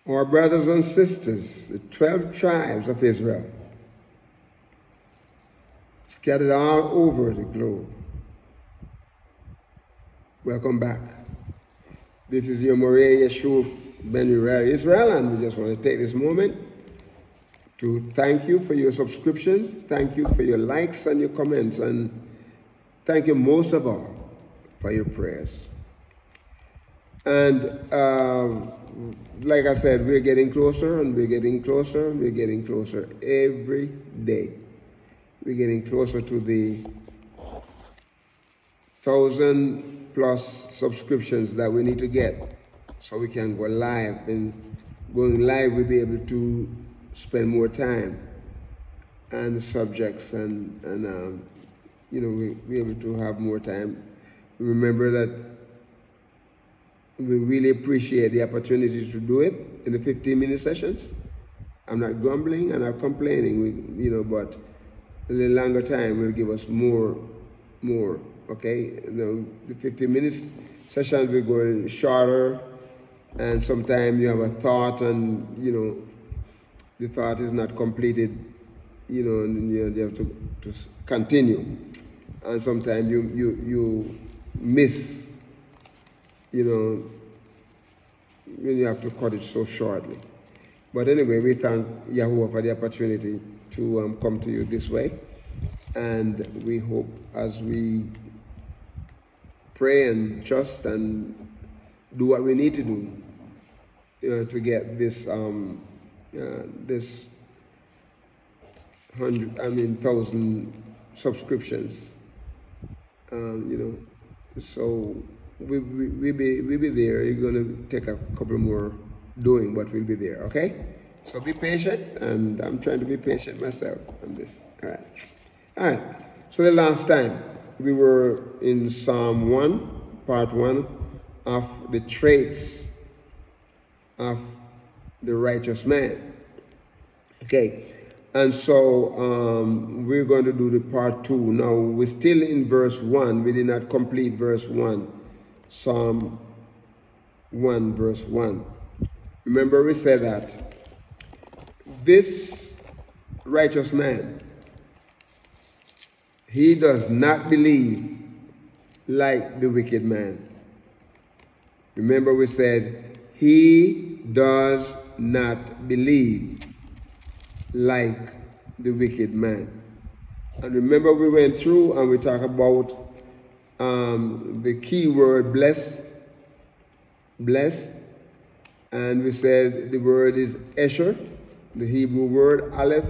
Our brothers and sisters, the 12 tribes of Israel, scattered all over the globe. Welcome back. This is your YAHUAH Ben Israel, and we just want to take this moment to thank you for your subscriptions, thank you for your likes and your comments, and thank you most of all for your prayers. And like I said, we're getting closer and we're getting closer and we're getting closer every day. We're getting closer to the 1,000+ subscriptions that we need to get so we can go live. And going live, we'll be able to spend more time on subjects and we'll be able to have more time. Remember that we really appreciate the opportunity to do it in the 15-minute sessions. I'm not grumbling and not complaining, but a little longer time will give us more, okay? The 15 minutes sessions will go shorter, and sometimes you have a thought and, the thought is not completed, and you have to continue. And sometimes you miss, when you have to cut it so shortly. But anyway, we thank YAHUAH for the opportunity to come to you this way. And we hope as we pray and trust and do what we need to do to get this 1,000 subscriptions, so we'll be there. You're going to take a couple more doing, but we'll be there, okay? So be patient, and I'm trying to be patient myself on this. All right. So the last time we were in Psalm 1, part 1 of the traits of the righteous man. Okay, and so we're going to do the part 2. Now we're still in verse 1. We did not complete verse 1. Psalm 1, verse 1. Remember we said that this righteous man, he does not believe like the wicked man. Remember we said he does not believe like the wicked man. And remember we went through and we talked about the key word blessed, and we said the word is Esher, the Hebrew word Aleph,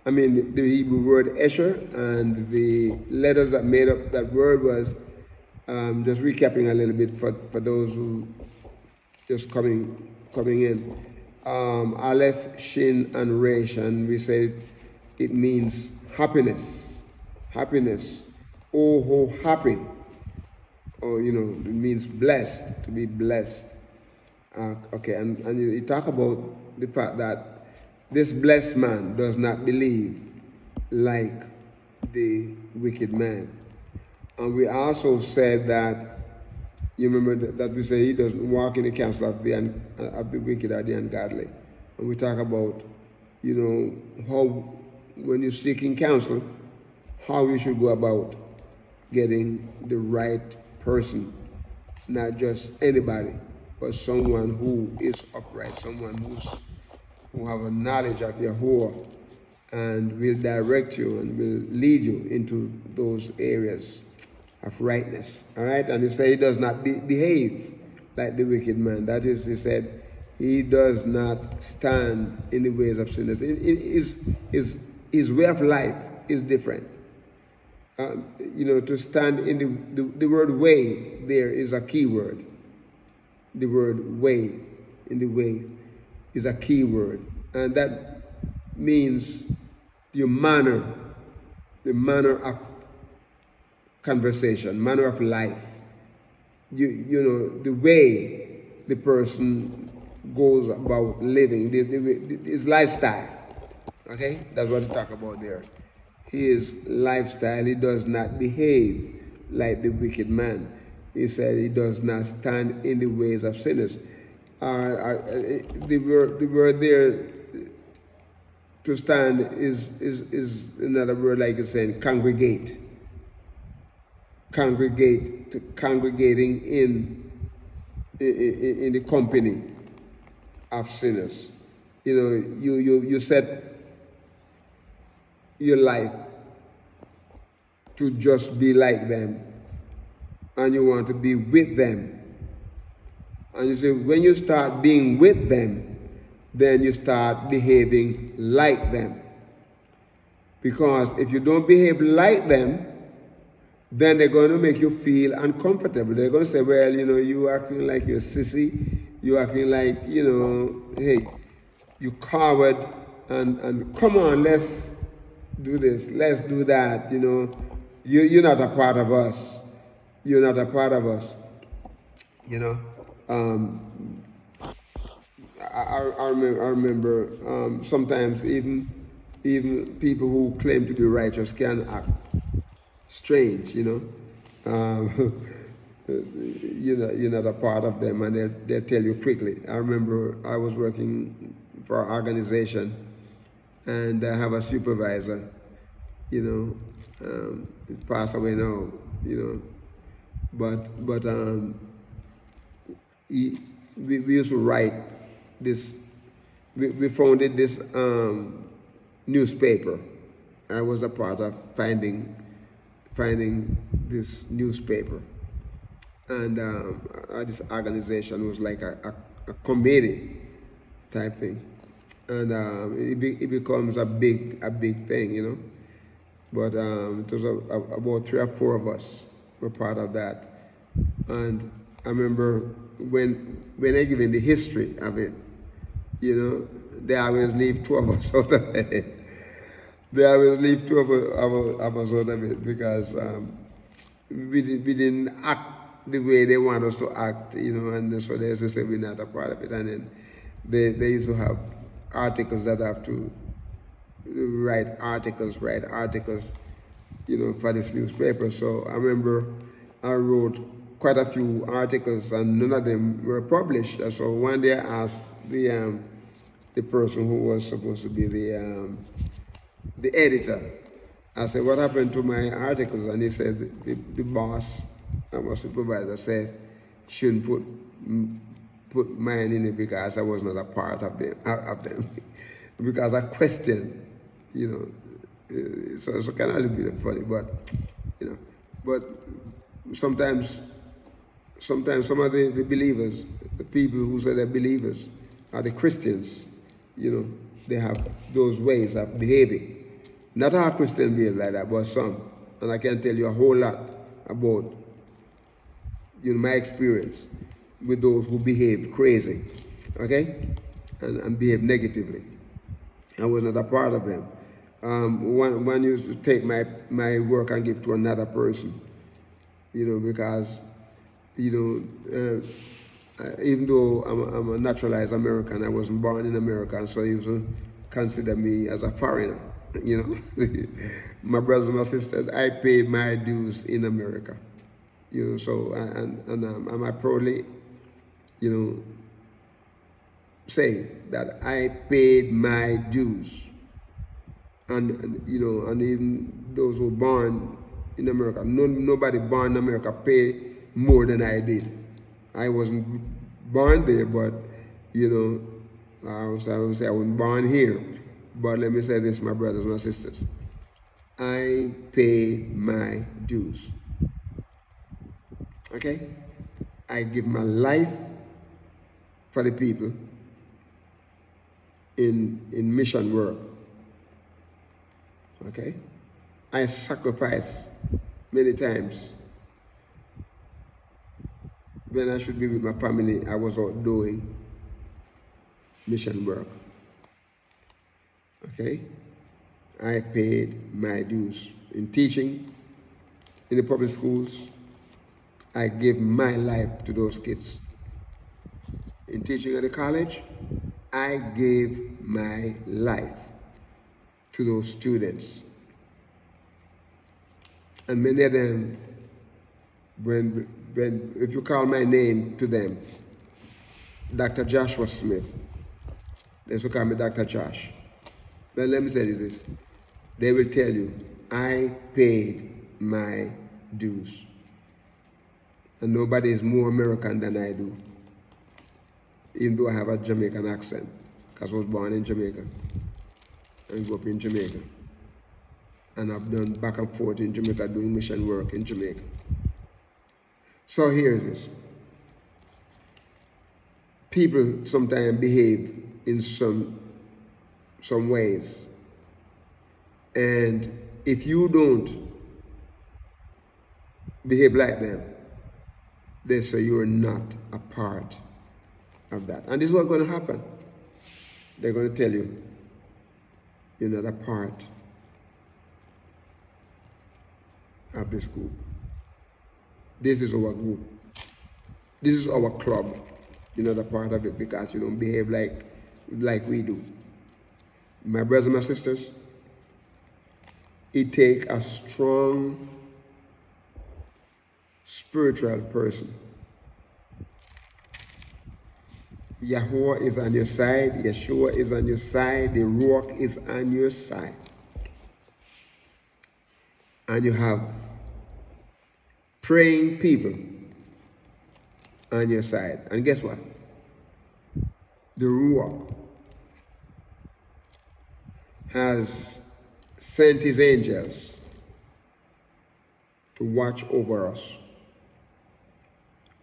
the Hebrew word Esher, and the letters that made up that word was, just recapping a little bit for those who just coming in, Aleph, Shin, and Resh, and we said it means happiness. Oh, happy. Or, it means blessed, to be blessed. Okay, and you talk about the fact that this blessed man does not believe like the wicked man. And we also said that, you remember that we say he doesn't walk in the counsel of the wicked or the ungodly. And we talk about, how when you're seeking counsel, how you should go about getting the right person, not just anybody, but someone who is upright, someone who have a knowledge of YAHUAH and will direct you and will lead you into those areas of rightness. All right, and he said he does not behave like the wicked man. That is, he said, he does not stand in the ways of sinners. His way of life is different. To stand in the word way there is a key word. The word way, in the way, is a key word. And that means your manner, the manner of conversation, manner of life. The way the person goes about living, his lifestyle. Okay? That's what we talk about there. His lifestyle, he does not behave like the wicked man. He said he does not stand in the ways of sinners. the word there to stand is another word like it's saying congregate. Congregating in the company of sinners. You know, you set your life to just be like them, and you want to be with them. And you say, when you start being with them, then you start behaving like them. Because if you don't behave like them, then they're going to make you feel uncomfortable. They're going to say, well, you know, you acting like you're a sissy, you acting like, you know, hey, you coward, and come on, let's do this, let's do that, you know. You're not a part of us. You're not a part of us, you know. I remember sometimes even people who claim to be righteous can act strange, you know. You're not a part of them, and they'll tell you quickly. I remember I was working for an organization, and I have a supervisor, you know, he passed away now, you know, but we used to write this. We founded this newspaper. I was a part of finding this newspaper, and this organization was like a committee type thing, and it becomes a big thing, you know. But it was about 3 or 4 of us were part of that, and I remember when I given the history of it, you know, they always leave 2 of us out of it. They always leave 2 of us out of it because we didn't act the way they want us to act, you know, and so they used to say we're not a part of it. And then they used to have articles that have to write articles, you know, for this newspaper. So I remember I wrote quite a few articles, and none of them were published. So one day I asked the person who was supposed to be the editor, I said, what happened to my articles? And he said, the boss, our supervisor, said, shouldn't put mine in it because I was not a part of them. Because I questioned, you know, so it's kind of a little bit funny, but, you know, but sometimes some of the believers, the people who say they're believers, are the Christians, you know, they have those ways of behaving. Not all Christians behave like that, but some. And I can tell you a whole lot about, you know, my experience with those who behave crazy, okay, and behave negatively. I was not a part of them. One used to take my work and give to another person, you know, because, you know, even though I'm a naturalized American, I wasn't born in America, and so he used to consider me as a foreigner, you know. My brothers and my sisters, I paid my dues in America, you know, so, and I proudly, you know, say that I paid my dues. And you know, and even those who were born in America, nobody born in America paid more than I did. I wasn't born there, but you know, I would say I wasn't born here. But let me say this, my brothers, my sisters, I pay my dues. Okay, I give my life for the people in mission work. Okay, I sacrifice many times. When I should be with my family, I was out doing mission work. Okay, I paid my dues in teaching in the public schools. I gave my life to those kids. In teaching at the college, I gave my life to those students. And many of them, if you call my name to them, Dr. Joshua Smith. They used to call me Dr. Josh. But let me tell you this. They will tell you, I paid my dues. And nobody is more American than I do. Even though I have a Jamaican accent, because I was born in Jamaica and grew up in Jamaica. And I've done back and forth in Jamaica doing mission work in Jamaica. So here's this. People sometimes behave in some ways. And if you don't behave like them, they say you're not a part of that. And this is what's going to happen. They're going to tell you, you're not a part of this group. This is our group. This is our club. You're not a part of it because you don't behave like we do. My brothers and my sisters, it takes a strong spiritual person. Yahuwah is on your side, Yeshua is on your side, the Ruach is on your side. And you have praying people on your side. And guess what? The Ruach has sent his angels to watch over us.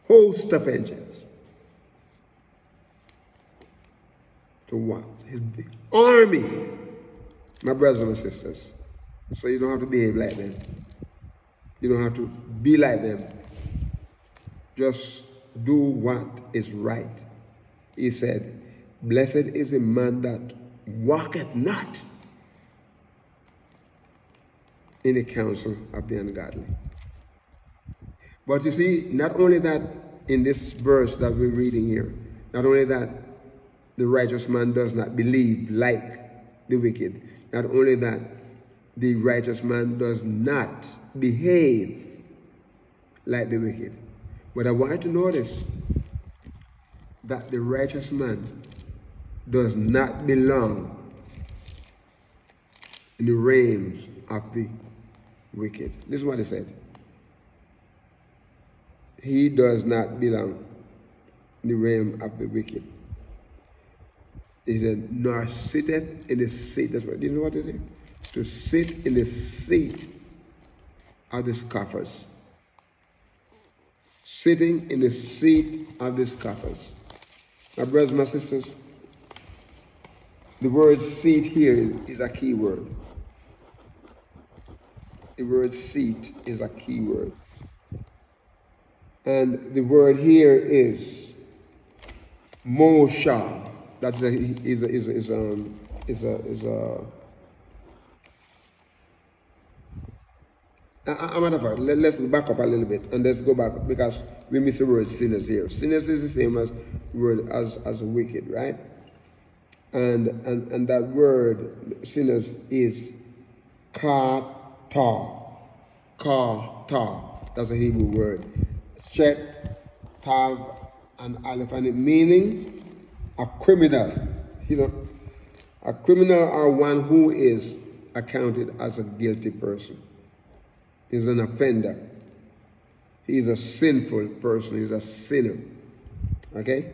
Host of angels. To what? His big army. My brothers and my sisters. So you don't have to behave like them. You don't have to be like them. Just do what is right. He said, blessed is the man that walketh not in the counsel of the ungodly. But you see, not only that in this verse that we're reading here, not only that the righteous man does not believe like the wicked, not only that the righteous man does not behave like the wicked, but I want you to notice that the righteous man does not belong in the realms of the wicked. This is what he said. He does not belong in the realm of the wicked. He said, nor sitteth in the seat. That's what, do you know what he said? To sit in the seat of the scoffers. Sitting in the seat of the scoffers. My brothers and my sisters, the word seat here is a key word. The word seat is a key word. And the word here is moshad. That's is a matter of fact, let's back up a little bit and let's go back because we miss the word sinners here. Sinners is the same as word as wicked, right? And that word sinners is kata. Kata. That's a Hebrew word. It's checked, tav, and aleph, and it meaning a criminal. You know, a criminal or one who is accounted as a guilty person. He's an offender. He's a sinful person. He's a sinner. Okay?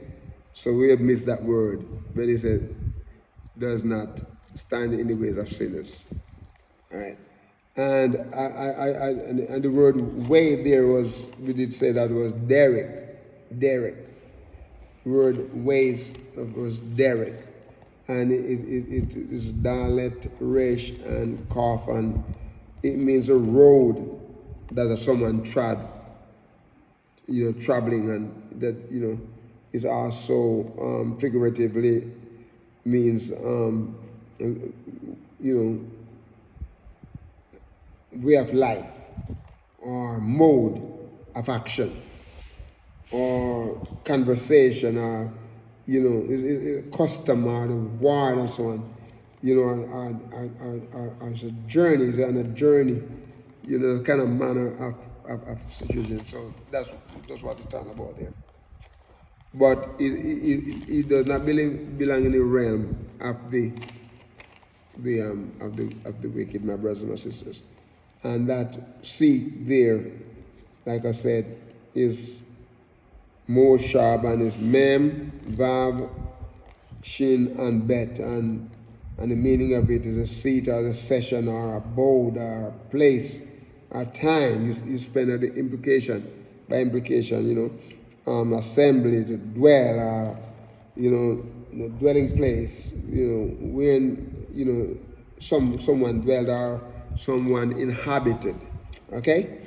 So we have missed that word when he said, does not stand in the ways of sinners. All right? And and the word way there was, we did say that was Derek. Derek. The word ways was Derek. And it is Dalet, Resh, and Kaf, and it means a road that someone trod, traveling, and that, is also figuratively means, way of life or mode of action or conversation or, custom or the word and so on. As a journey, is on a journey, the kind of manner of situation. So that's what it's talking about there. but it does not belong in the realm of the wicked, my brothers and my sisters. And that seed there, like I said, is more sharp and is mem, vav, shin, and bet, and the meaning of it is a seat or a session or a abode or a place or time you spend at the implication, by implication, assembly, to dwell, or dwelling place, when someone dwelled or someone inhabited. Okay?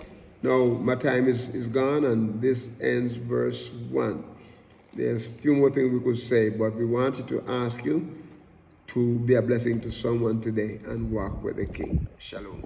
Now my time is gone, and this ends verse 1. There's a few more things we could say, but we wanted to ask you to be a blessing to someone today and walk with the King. Shalom.